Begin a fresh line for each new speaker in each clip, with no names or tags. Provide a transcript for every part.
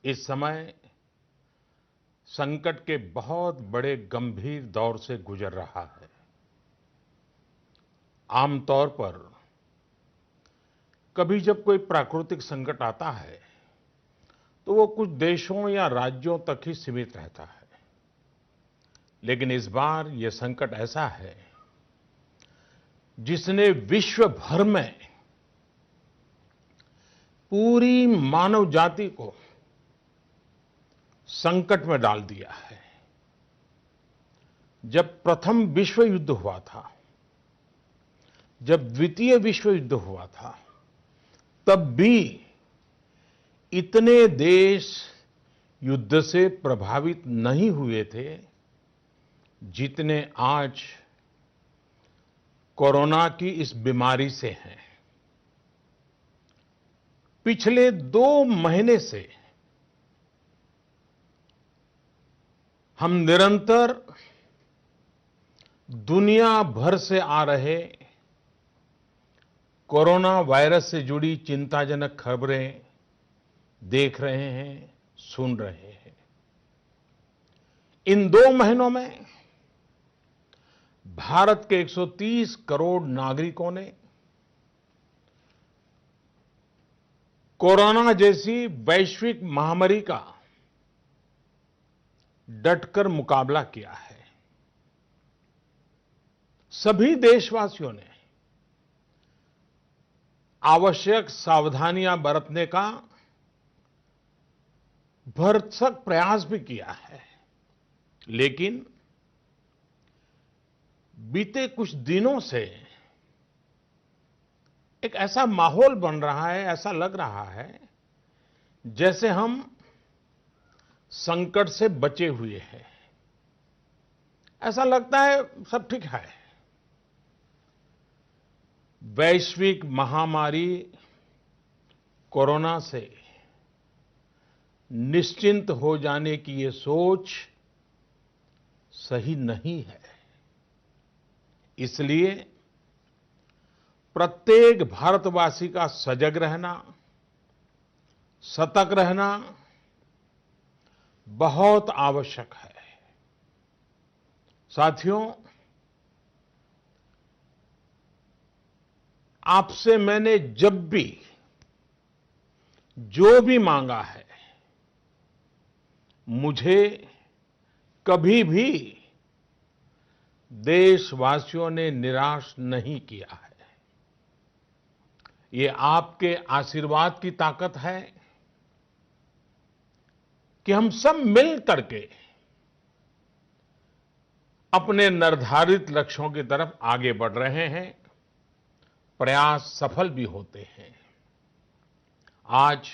इस समय संकट के बहुत बड़े गंभीर दौर से गुजर रहा है। आमतौर पर कभी जब कोई प्राकृतिक संकट आता है, तो वो कुछ देशों या राज्यों तक ही सीमित रहता है। लेकिन इस बार ये संकट ऐसा है, जिसने विश्व भर में पूरी मानव जाति को संकट में डाल दिया है। जब प्रथम विश्व युद्ध हुआ था, जब द्वितीय विश्व युद्ध हुआ था, तब भी इतने देश युद्ध से प्रभावित नहीं हुए थे, जितने आज कोरोना की इस बीमारी से हैं। पिछले 2 महीने से हम निरंतर दुनिया भर से आ रहे कोरोना वायरस से जुड़ी चिंताजनक खबरें देख रहे हैं, सुन रहे हैं। इन 2 महीनों में भारत के 130 करोड़ नागरिकों ने कोरोना जैसी वैश्विक महामारी का डटकर मुकाबला किया है। सभी देशवासियों ने आवश्यक सावधानियां बरतने का भरसक प्रयास भी किया है। लेकिन बीते कुछ दिनों से एक ऐसा माहौल बन रहा है, ऐसा लग रहा है जैसे हम संकट से बचे हुए हैं। ऐसा लगता है सब ठीक है। वैश्विक महामारी कोरोना से निश्चिंत हो जाने की ये सोच सही नहीं है। इसलिए प्रत्येक भारतवासी का सजग रहना, सतर्क रहना बहुत आवश्यक है। साथियों, आपसे मैंने जब भी जो भी मांगा है, मुझे कभी भी देशवासियों ने निराश नहीं किया है। ये आपके आशीर्वाद की ताकत है कि हम सब मिल करके अपने निर्धारित लक्ष्यों की तरफ आगे बढ़ रहे हैं। प्रयास सफल भी होते हैं। आज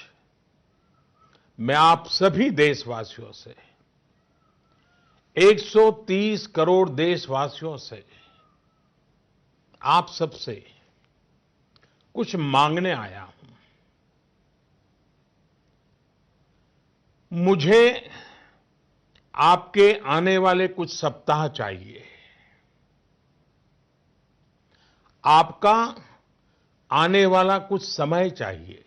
मैं आप सभी देशवासियों से, 130 करोड़ देशवासियों से, आप सबसे कुछ मांगने आया हूं। मुझे आपके आने वाले कुछ सप्ताह चाहिए। आपका आने वाला कुछ समय चाहिए।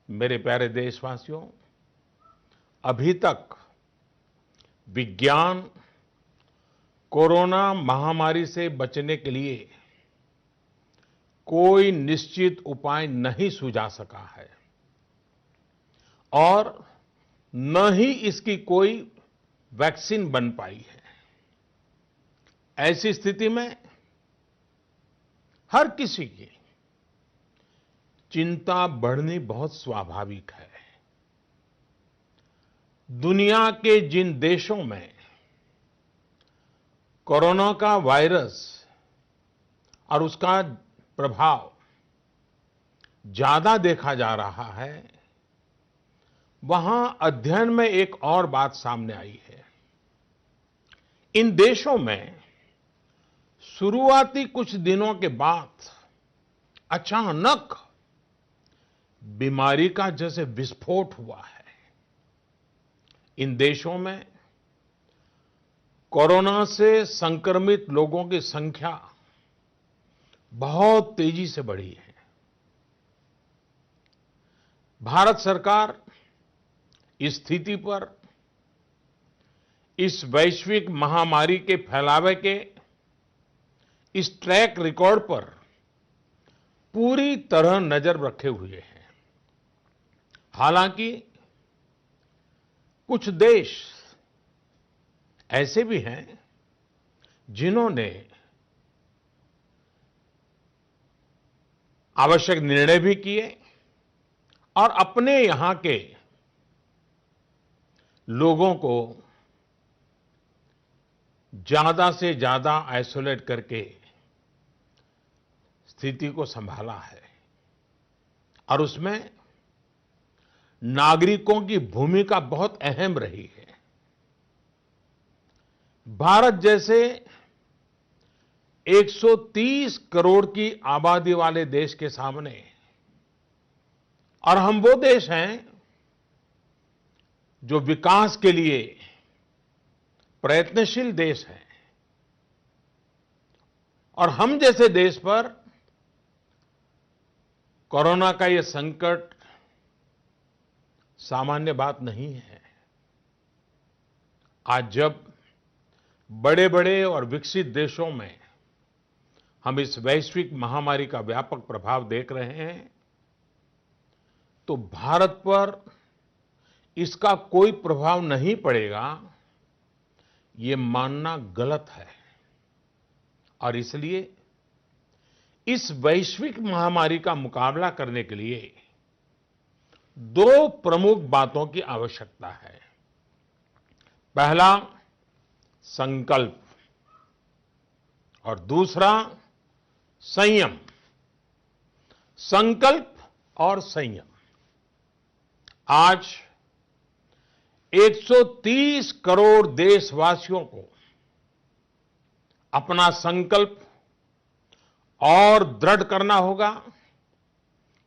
मेरे प्यारे देशवासियों, अभी तक विज्ञान कोरोना महामारी से बचने के लिए कोई निश्चित उपाय नहीं सुझा सका है और न ही इसकी कोई वैक्सीन बन पाई है। ऐसी स्थिति में हर किसी की चिंता बढ़नी बहुत स्वाभाविक है। दुनिया के जिन देशों में कोरोना का वायरस और उसका प्रभाव ज्यादा देखा जा रहा है, वहां अध्ययन में एक और बात सामने आई है। इन देशों में शुरुआती कुछ दिनों के बाद अचानक बीमारी का जैसे विस्फोट हुआ है। इन देशों में कोरोना से संक्रमित लोगों की संख्या बहुत तेजी से बढ़ी है। भारत सरकार इस स्थिति पर, इस वैश्विक महामारी के फैलावे के इस ट्रैक रिकॉर्ड पर पूरी तरह नजर रखे हुए है। हालांकि कुछ देश ऐसे भी हैं जिन्होंने आवश्यक निर्णय भी किए और अपने यहां के लोगों को ज्यादा से ज्यादा आइसोलेट करके स्थिति को संभाला है और उसमें नागरिकों की भूमिका बहुत अहम रही है। भारत जैसे 130 करोड़ की आबादी वाले देश के सामने, और हम वो देश हैं जो विकास के लिए प्रयत्नशील देश हैं, और हम जैसे देश पर कोरोना का ये संकट सामान्य बात नहीं है। आज जब बड़े-बड़े और विकसित देशों में हम इस वैश्विक महामारी का व्यापक प्रभाव देख रहे हैं, तो भारत पर इसका कोई प्रभाव नहीं पड़ेगा, ये मानना गलत है। और इसलिए इस वैश्विक महामारी का मुकाबला करने के लिए दो प्रमुख बातों की आवश्यकता है। पहला, संकल्प, और दूसरा, संयम। संकल्प और संयम। आज 130 करोड़ देशवासियों को अपना संकल्प और दृढ़ करना होगा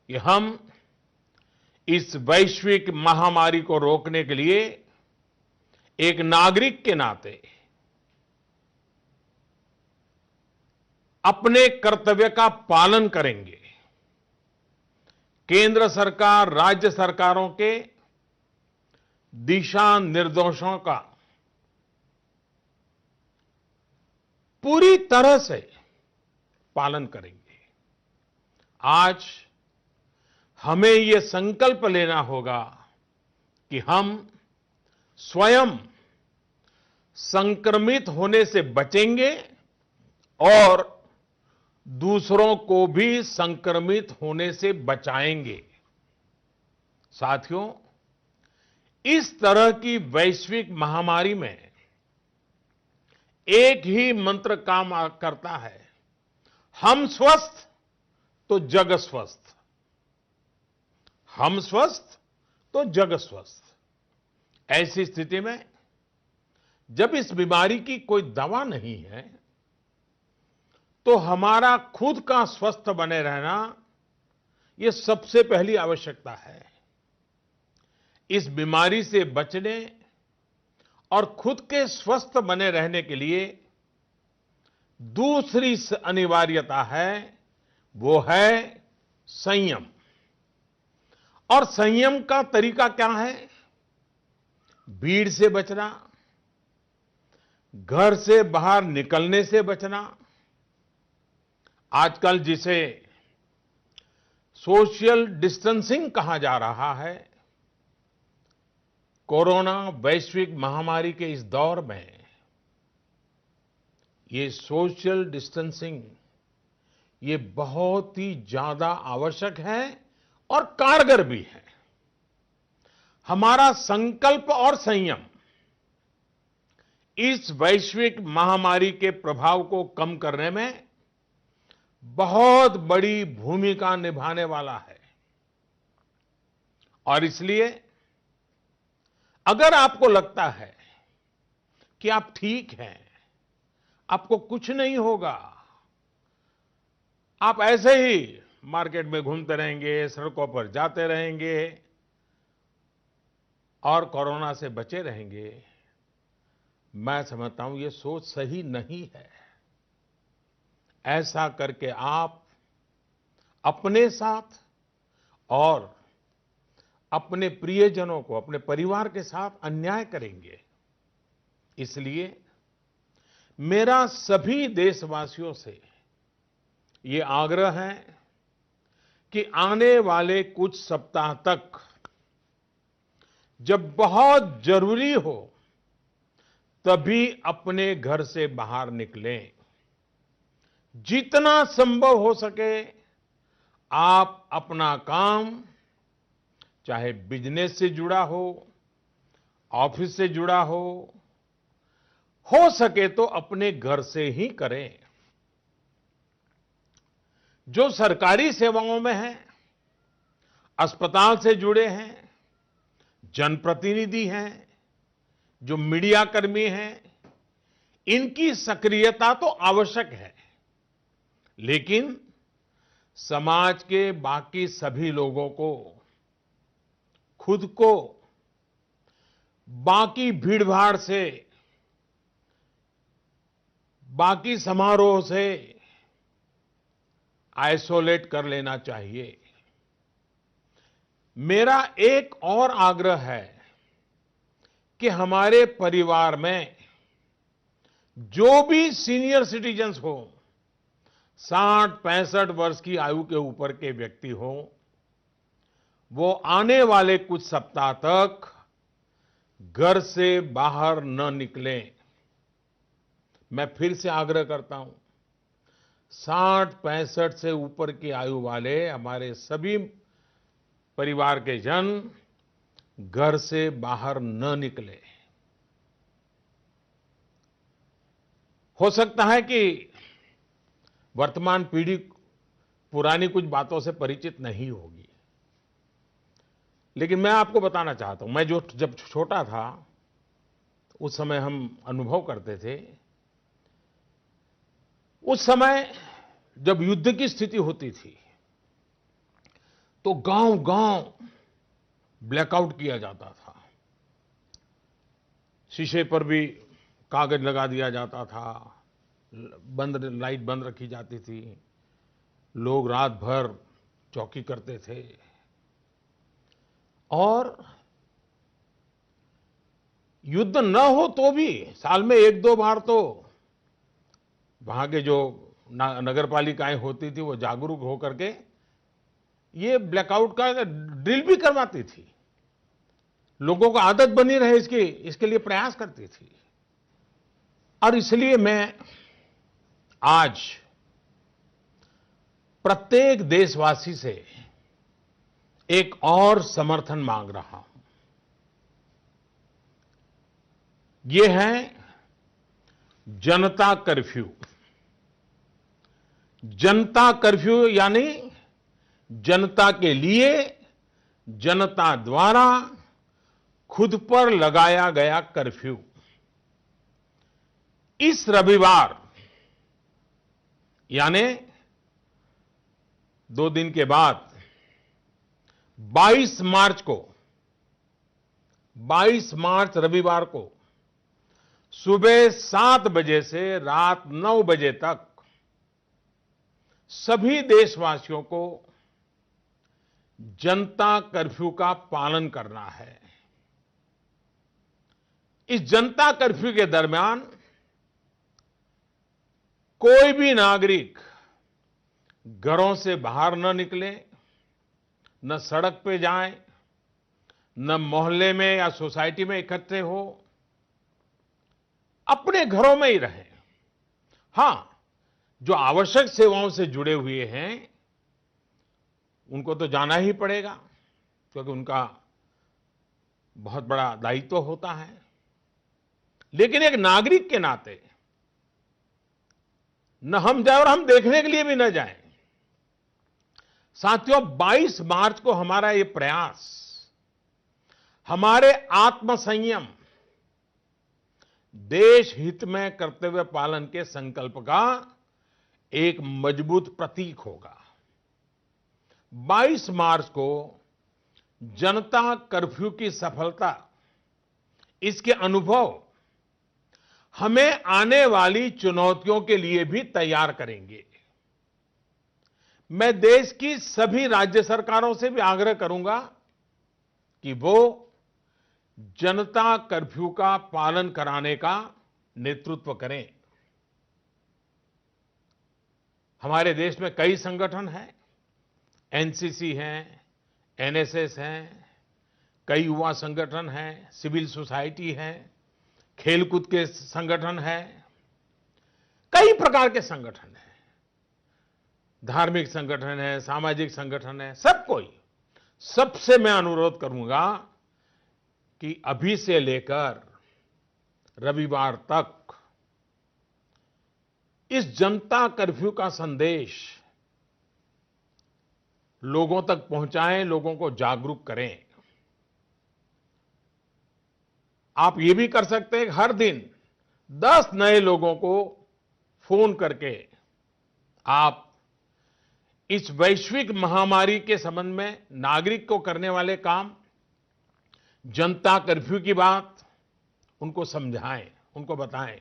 कि हम इस वैश्विक महामारी को रोकने के लिए एक नागरिक के नाते अपने कर्तव्य का पालन करेंगे। केंद्र सरकार, राज्य सरकारों के दिशा निर्देशों का पूरी तरह से पालन करेंगे। आज हमें यह संकल्प लेना होगा कि हम स्वयं संक्रमित होने से बचेंगे और दूसरों को भी संक्रमित होने से बचाएंगे। साथियों, इस तरह की वैश्विक महामारी में एक ही मंत्र काम करता है, हम स्वस्थ तो जग स्वस्थ। हम स्वस्थ तो जग स्वस्थ। ऐसी स्थिति में जब इस बीमारी की कोई दवा नहीं है, तो हमारा खुद का स्वस्थ बने रहना यह सबसे पहली आवश्यकता है। इस बीमारी से बचने और खुद के स्वस्थ बने रहने के लिए दूसरी अनिवार्यता है, वो है संयम। और संयम का तरीका क्या है? भीड़ से बचना, घर से बाहर निकलने से बचना, आजकल जिसे सोशल डिस्टेंसिंग कहा जा रहा है, कोरोना वैश्विक महामारी के इस दौर में ये सोशल डिस्टेंसिंग ये बहुत ही ज्यादा आवश्यक है और कारगर भी है। हमारा संकल्प और संयम इस वैश्विक महामारी के प्रभाव को कम करने में बहुत बड़ी भूमिका निभाने वाला है। और इसलिए अगर आपको लगता है कि आप ठीक हैं, आपको कुछ नहीं होगा, आप ऐसे ही मार्केट में घूमते रहेंगे, सड़कों पर जाते रहेंगे और कोरोना से बचे रहेंगे, मैं समझता हूं ये सोच सही नहीं है। ऐसा करके आप अपने साथ और अपने प्रियजनों को, अपने परिवार के साथ अन्याय करेंगे। इसलिए मेरा सभी देशवासियों से ये आग्रह है कि आने वाले कुछ सप्ताह तक जब बहुत जरूरी हो तभी अपने घर से बाहर निकलें। जितना संभव हो सके आप अपना काम, चाहे बिजनेस से जुड़ा हो, ऑफिस से जुड़ा हो सके तो अपने घर से ही करें। जो सरकारी सेवाओं में हैं, अस्पताल से जुड़े हैं, जनप्रतिनिधि हैं, जो मीडिया कर्मी हैं, इनकी सक्रियता तो आवश्यक है, लेकिन समाज के बाकी सभी लोगों को खुद को बाकी भीड़भाड़ से, बाकी समारोह से आइसोलेट कर लेना चाहिए। मेरा एक और आग्रह है कि हमारे परिवार में जो भी सीनियर सिटीजन्स हो, 60-65 वर्ष की आयु के ऊपर के व्यक्ति हो, वो आने वाले कुछ सप्ताह तक घर से बाहर न निकलें। मैं फिर से आग्रह करता हूं, 60-65 से ऊपर की आयु वाले हमारे सभी परिवार के जन घर से बाहर न निकले। हो सकता है कि वर्तमान पीढ़ी पुरानी कुछ बातों से परिचित नहीं होगी, लेकिन मैं आपको बताना चाहता हूं, मैं जब छोटा था उस समय हम अनुभव करते थे। उस समय जब युद्ध की स्थिति होती थी तो गांव-गांव ब्लैकआउट किया जाता था। शीशे पर भी कागज लगा दिया जाता था, लाइट बंद रखी जाती थी, लोग रात भर चौकी करते थे और युद्ध न हो तो भी साल में 1-2 बार तो वहां के जो नगर पालिकाएं होती थी वो जागरूक होकर के ये ब्लैकआउट का ड्रिल भी करवाती थी। लोगों को आदत बनी रहे इसके लिए प्रयास करती थी। और इसलिए मैं आज प्रत्येक देशवासी से एक और समर्थन मांग रहा हूं। ये है जनता कर्फ्यू। जनता कर्फ्यू यानी जनता के लिए, जनता द्वारा खुद पर लगाया गया कर्फ्यू। इस रविवार यानी 2 दिन के बाद 22 मार्च रविवार को सुबह 7 बजे से रात 9 बजे तक सभी देशवासियों को जनता कर्फ्यू का पालन करना है। इस जनता कर्फ्यू के दरमियान कोई भी नागरिक घरों से बाहर न निकले, न सड़क पे जाए, न मोहल्ले में या सोसाइटी में इकट्ठे हो, अपने घरों में ही रहें। हां, जो आवश्यक सेवाओं से जुड़े हुए हैं उनको तो जाना ही पड़ेगा, क्योंकि उनका बहुत बड़ा दायित्व होता है। लेकिन एक नागरिक के नाते न हम जाए और हम देखने के लिए भी न जाएं। साथियों, 22 मार्च को हमारा ये प्रयास हमारे आत्मसंयम, देश हित में कर्तव्य पालन के संकल्प का एक मजबूत प्रतीक होगा। 22 मार्च को जनता कर्फ्यू की सफलता, इसके अनुभव हमें आने वाली चुनौतियों के लिए भी तैयार करेंगे। मैं देश की सभी राज्य सरकारों से भी आग्रह करूंगा कि वो जनता कर्फ्यू का पालन कराने का नेतृत्व करें। हमारे देश में कई संगठन हैं, एनसीसी हैं, एनएसएस हैं, कई युवा संगठन हैं, सिविल सोसाइटी है, खेलकूद के संगठन हैं, कई प्रकार के संगठन हैं, धार्मिक संगठन है, सामाजिक संगठन है, सब कोई। सबसे मैं अनुरोध करूंगा कि अभी से लेकर रविवार तक इस जनता कर्फ्यू का संदेश लोगों तक पहुंचाएं, लोगों को जागरूक करें। आप ये भी कर सकते हैं, हर दिन 10 नए लोगों को फोन करके आप इस वैश्विक महामारी के संबंध में नागरिक को करने वाले काम, जनता कर्फ्यू की बात उनको समझाएं, उनको बताएं।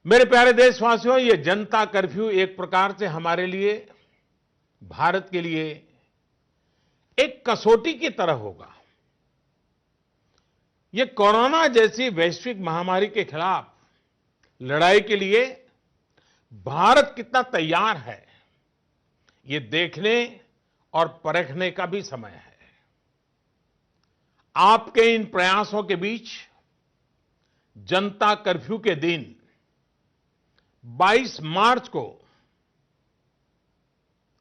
मेरे प्यारे देशवासियों, ये जनता कर्फ्यू एक प्रकार से हमारे लिए, भारत के लिए एक कसौटी की तरह होगा। ये कोरोना जैसी वैश्विक महामारी के खिलाफ लड़ाई के लिए भारत कितना तैयार है, ये देखने और परखने का भी समय है। आपके इन प्रयासों के बीच जनता कर्फ्यू के दिन 22 मार्च को,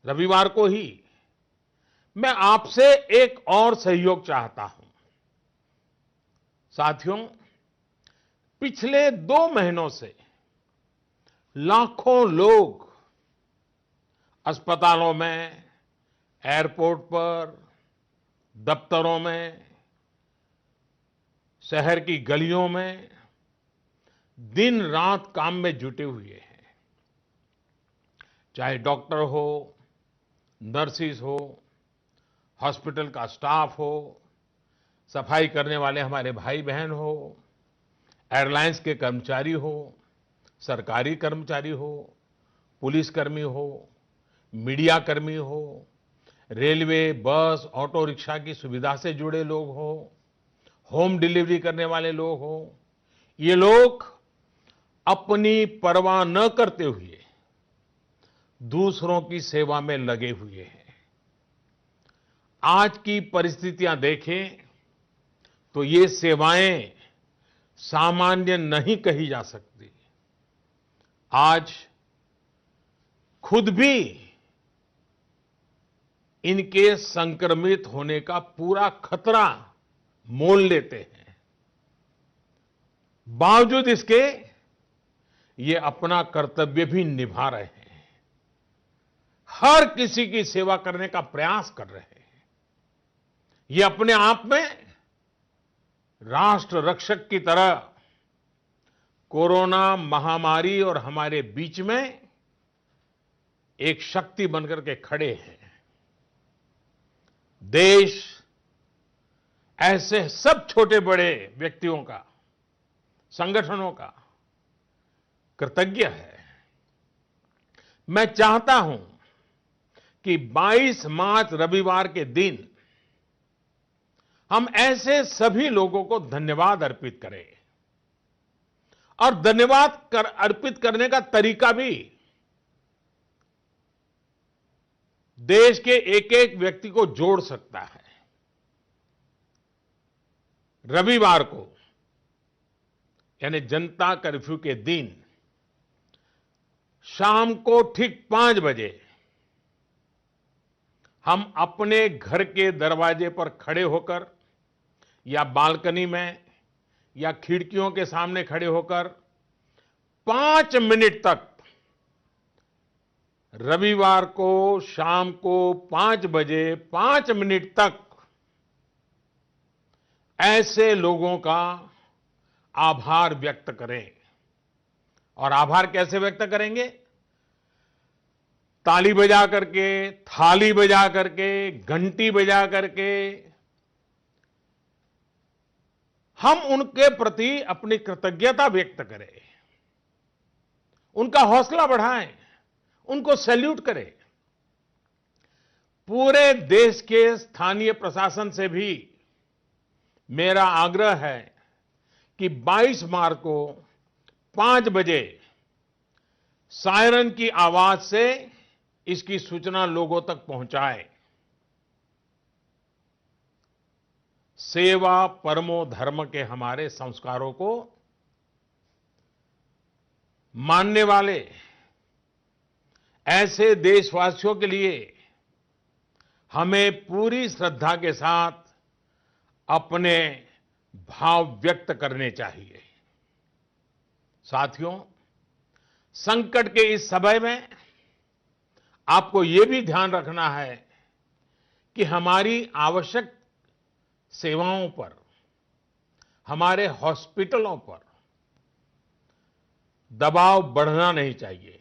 रविवार को ही, मैं आपसे एक और सहयोग चाहता हूं। साथियों, पिछले 2 महीनों से लाखों लोग अस्पतालों में, एयरपोर्ट पर, दफ्तरों में, शहर की गलियों में दिन रात काम में जुटे हुए हैं। चाहे डॉक्टर हो, नर्सिस हो, हॉस्पिटल का स्टाफ हो, सफाई करने वाले हमारे भाई बहन हो, एयरलाइंस के कर्मचारी हो, सरकारी कर्मचारी हो, पुलिसकर्मी हो, मीडिया कर्मी हो, रेलवे, बस, ऑटो रिक्शा की सुविधा से जुड़े लोग हो, होम डिलीवरी करने वाले लोग हो, ये लोग अपनी परवाह न करते हुए दूसरों की सेवा में लगे हुए हैं। आज की परिस्थितियां देखें तो ये सेवाएं सामान्य नहीं कही जा सकती। आज खुद भी इनके संक्रमित होने का पूरा खतरा मोल लेते हैं। बावजूद इसके ये अपना कर्तव्य भी निभा रहे हैं, हर किसी की सेवा करने का प्रयास कर रहे हैं। ये अपने आप में राष्ट्र रक्षक की तरह कोरोना महामारी और हमारे बीच में एक शक्ति बनकर के खड़े हैं। देश ऐसे सब छोटे बड़े व्यक्तियों का, संगठनों का कृतज्ञ है। मैं चाहता हूं कि 22 मार्च रविवार के दिन हम ऐसे सभी लोगों को धन्यवाद अर्पित करें, और धन्यवाद अर्पित करने का तरीका भी देश के एक एक व्यक्ति को जोड़ सकता है। रविवार को, यानी जनता कर्फ्यू के दिन, शाम को ठीक 5 बजे हम अपने घर के दरवाजे पर खड़े होकर, या बालकनी में, या खिड़कियों के सामने खड़े होकर 5 मिनट तक, रविवार को शाम को 5 बजे 5 मिनट तक ऐसे लोगों का आभार व्यक्त करें। और आभार कैसे व्यक्त करेंगे? ताली बजा करके, थाली बजा करके, घंटी बजा करके हम उनके प्रति अपनी कृतज्ञता व्यक्त करें, उनका हौसला बढ़ाएं, उनको सैल्यूट करें। पूरे देश के स्थानीय प्रशासन से भी मेरा आग्रह है कि 22 मार्च को 5 बजे सायरन की आवाज से इसकी सूचना लोगों तक पहुंचाए। सेवा परमो धर्म के हमारे संस्कारों को मानने वाले ऐसे देशवासियों के लिए हमें पूरी श्रद्धा के साथ अपने भाव व्यक्त करने चाहिए। साथियों, संकट के इस समय में आपको ये भी ध्यान रखना है कि हमारी आवश्यक सेवाओं पर, हमारे हॉस्पिटलों पर दबाव बढ़ना नहीं चाहिए,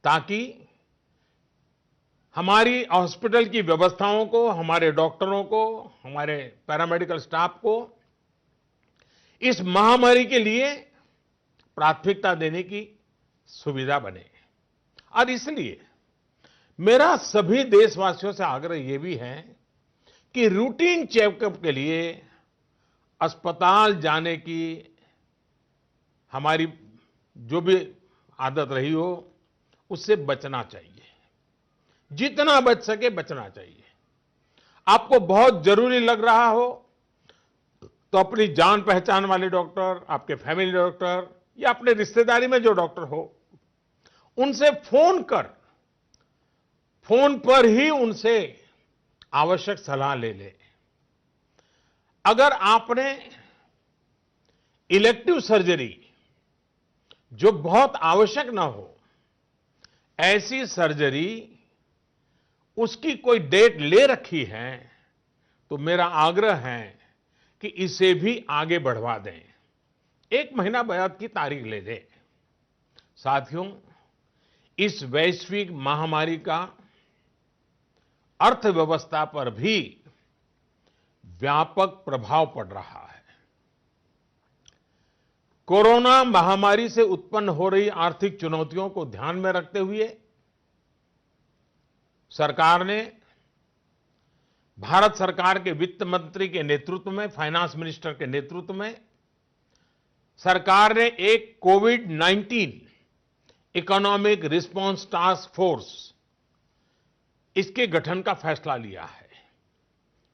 ताकि हमारी हॉस्पिटल की व्यवस्थाओं को, हमारे डॉक्टरों को, हमारे पैरामेडिकल स्टाफ को इस महामारी के लिए प्राथमिकता देने की सुविधा बने। और इसलिए मेरा सभी देशवासियों से आग्रह यह भी है कि रूटीन चेकअप के लिए अस्पताल जाने की हमारी जो भी आदत रही हो, उससे बचना चाहिए। जितना बच सके बचना चाहिए। आपको बहुत जरूरी लग रहा हो तो अपनी जान पहचान वाले डॉक्टर, आपके फैमिली डॉक्टर या अपने रिश्तेदारी में जो डॉक्टर हो, उनसे फोन पर ही उनसे आवश्यक सलाह ले ले। अगर आपने इलेक्टिव सर्जरी जो बहुत आवश्यक ना हो, ऐसी सर्जरी उसकी कोई डेट ले रखी है, तो मेरा आग्रह है कि इसे भी आगे बढ़वा दें। 1 महीना बाद की तारीख ले दें। साथियों, इस वैश्विक महामारी का अर्थव्यवस्था पर भी व्यापक प्रभाव पड़ रहा है। कोरोना महामारी से उत्पन्न हो रही आर्थिक चुनौतियों को ध्यान में रखते हुए सरकार ने, भारत सरकार के वित्त मंत्री के नेतृत्व में, फाइनेंस मिनिस्टर के नेतृत्व में सरकार ने एक कोविड-19 इकोनॉमिक रिस्पांस टास्क फोर्स, इसके गठन का फैसला लिया है।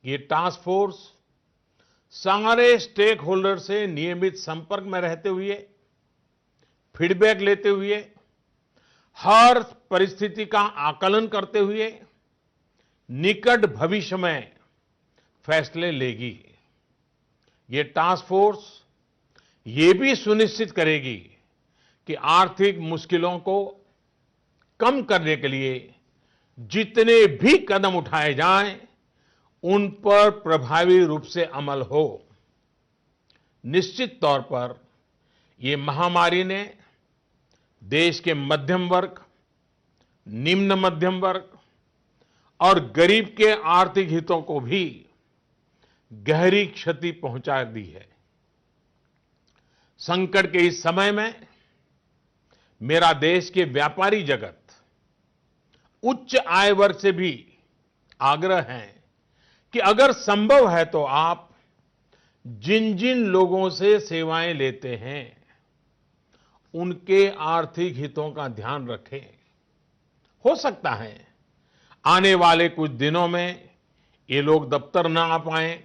ये टास्क फोर्स सारे स्टेक होल्डर से नियमित संपर्क में रहते हुए, फीडबैक लेते हुए, हर परिस्थिति का आकलन करते हुए निकट भविष्य में फैसले लेगी। ये टास्क फोर्स ये भी सुनिश्चित करेगी कि आर्थिक मुश्किलों को कम करने के लिए जितने भी कदम उठाए जाएं, उन पर प्रभावी रूप से अमल हो। निश्चित तौर पर ये महामारी ने देश के मध्यम वर्ग, निम्न मध्यम वर्ग और गरीब के आर्थिक हितों को भी गहरी क्षति पहुंचा दी है। संकट के इस समय में मेरा देश के व्यापारी जगत, उच्च आय वर्ग से भी आग्रह है कि अगर संभव है तो आप जिन जिन लोगों से सेवाएं लेते हैं, उनके आर्थिक हितों का ध्यान रखें। हो सकता है आने वाले कुछ दिनों में ये लोग दफ्तर ना आ पाएं,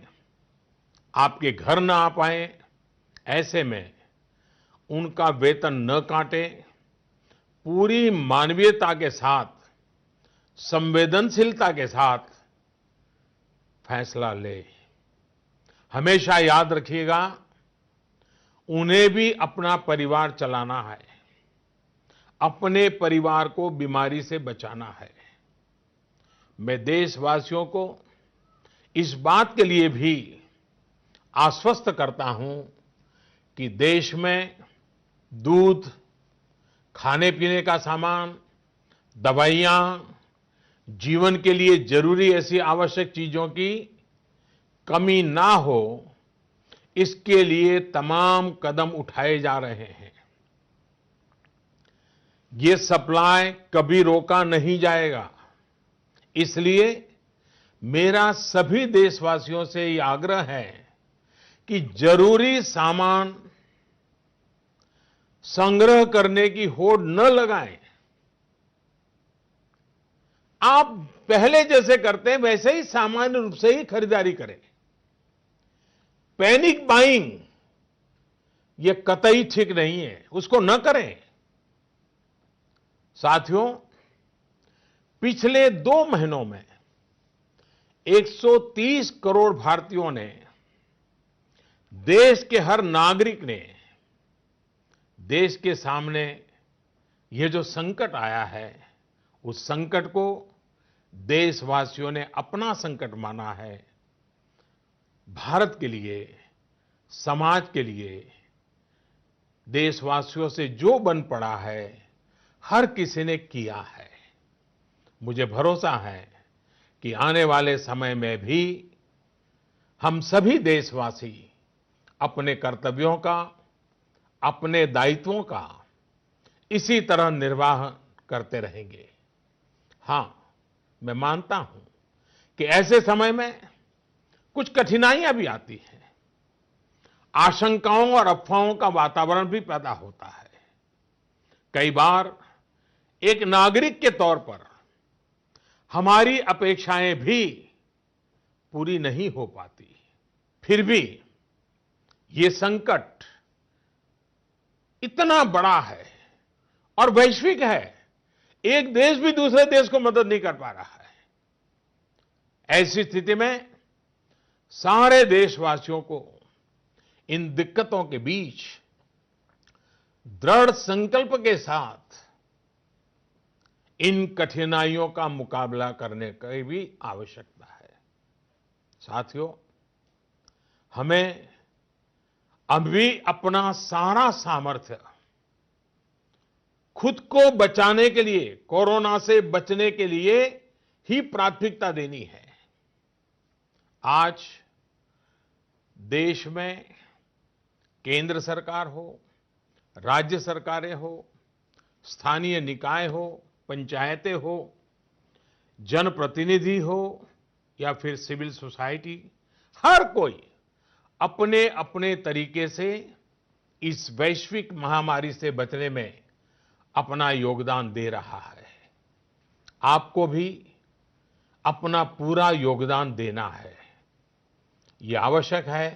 आपके घर ना आ पाएं। ऐसे में उनका वेतन न काटें, पूरी मानवीयता के साथ, संवेदनशीलता के साथ फैसला ले। हमेशा याद रखिएगा, उन्हें भी अपना परिवार चलाना है, अपने परिवार को बीमारी से बचाना है। मैं देशवासियों को इस बात के लिए भी आश्वस्त करता हूं कि देश में दूध, खाने पीने का सामान, दवाइयां, जीवन के लिए जरूरी ऐसी आवश्यक चीजों की कमी ना हो, इसके लिए तमाम कदम उठाए जा रहे हैं। ये सप्लाई कभी रोका नहीं जाएगा। इसलिए मेरा सभी देशवासियों से ये आग्रह है कि जरूरी सामान संग्रह करने की होड़ न लगाएं। आप पहले जैसे करते हैं वैसे ही सामान्य रूप से ही खरीदारी करें। पैनिक बाइंग ये कतई ठीक नहीं है, उसको न करें। साथियों, पिछले 2 महीनों में 130 करोड़ भारतीयों ने, देश के हर नागरिक ने देश के सामने ये जो संकट आया है, उस संकट को देशवासियों ने अपना संकट माना है। भारत के लिए, समाज के लिए देशवासियों से जो बन पड़ा है, हर किसी ने किया है। मुझे भरोसा है कि आने वाले समय में भी हम सभी देशवासी अपने कर्तव्यों का, अपने दायित्वों का इसी तरह निर्वाह करते रहेंगे। हां, मैं मानता हूं कि ऐसे समय में कुछ कठिनाइयां भी आती हैं। आशंकाओं और अफवाहों का वातावरण भी पैदा होता है। कई बार एक नागरिक के तौर पर हमारी अपेक्षाएं भी पूरी नहीं हो पाती। फिर भी ये संकट इतना बड़ा है और वैश्विक है। एक देश भी दूसरे देश को मदद नहीं कर पा रहा है। ऐसी स्थिति में सारे देशवासियों को इन दिक्कतों के बीच दृढ़ संकल्प के साथ इन कठिनाइयों का मुकाबला करने की भी आवश्यकता है। साथियों, हमें अभी अपना सारा सामर्थ्य खुद को बचाने के लिए, कोरोना से बचने के लिए ही प्राथमिकता देनी है। आज देश में केंद्र सरकार हो, राज्य सरकारें हो, स्थानीय निकाय हो, पंचायतें हो, जनप्रतिनिधि हो या फिर सिविल सोसाइटी, हर कोई अपने अपने तरीके से इस वैश्विक महामारी से बचने में अपना योगदान दे रहा है। आपको भी अपना पूरा योगदान देना है। ये आवश्यक है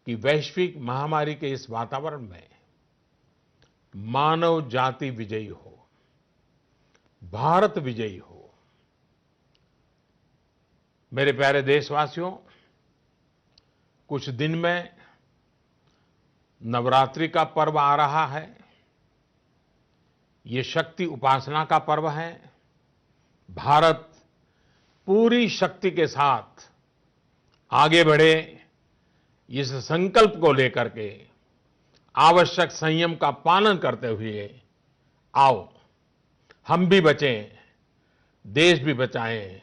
कि वैश्विक महामारी के इस वातावरण में मानव जाति विजयी हो, भारत विजयी हो। मेरे प्यारे देशवासियों, कुछ दिन में नवरात्रि का पर्व आ रहा है। ये शक्ति उपासना का पर्व है। भारत पूरी शक्ति के साथ आगे बढ़े, इस संकल्प को लेकर के आवश्यक संयम का पालन करते हुए आओ हम भी बचें, देश भी बचाएं,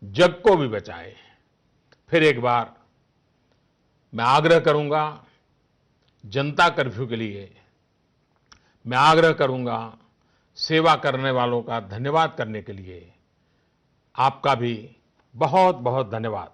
जग को भी बचाएं। फिर एक बार मैं आग्रह करूंगा, जनता कर्फ्यू के लिए मैं आग्रह करूंगा, सेवा करने वालों का धन्यवाद करने के लिए। आपका भी बहुत बहुत धन्यवाद।